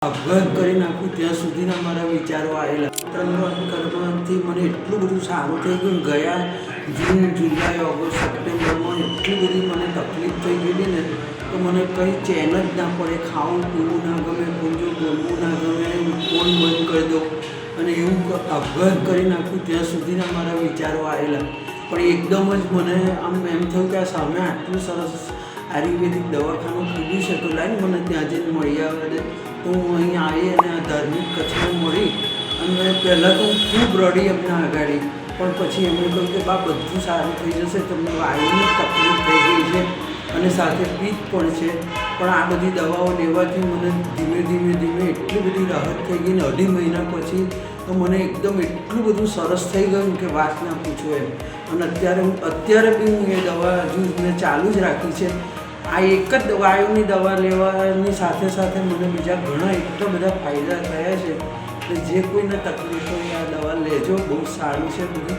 અપઘાત કરી નાખું ત્યાં સુધીના મારા વિચારો આવેલા. 3 કર્મથી મને એટલું બધું સારું થઈ ગયું. ગયા જૂન, જુલાઈ, ઓગસ્ટ, સપ્ટેમ્બરમાં એટલી બધી મને તકલીફ થઈ ગયેલી ને તો મને કંઈ ચેન જ ના પડે. ખાવું પીવું ના ગમે, પૂંજું બોલવું ના ગમે, ફોન બંધ કરી દો અને એવું અપઘાત કરી નાખું ત્યાં સુધીના મારા વિચારો આવેલા. પણ એકદમ જ મને આમ એમ થયું કે આ સામે આટલું સરસ આયુર્વેદિક દવાખાનું ખુલ્યું છે તો લાઈને મને ત્યાં જઈને મળી આવે. તો હું અહીં આવી અને આ ધાર્મિક કચ્છમાં મળી અને પહેલાં તો ખૂબ રડી એમને આગાડી. પણ પછી એમણે કહ્યું કે બા બધું સારું થઈ જશે, તમને વાયુની તકલીફ થઈ ગઈ છે અને સાથે પિત્ત પણ છે. પણ આ બધી દવાઓ લેવાથી મને ધીમે ધીમે એટલી બધી રાહત થઈ ગઈ ને 2.5 મહિના પછી તો મને એકદમ એટલું બધું સરસ થઈ ગયું કે વાત ના પૂછો એમ. અને અત્યારે બી હું એ દવા હજુ મેં ચાલુ જ રાખી છે. આ એક જ વાયુની દવા લેવાની સાથે સાથે મને બીજા ઘણા એટલા બધા ફાયદા થયા છે કે જે કોઈને તકલીફ હોય આ દવા લેજો, બહુ સારું છે બધું.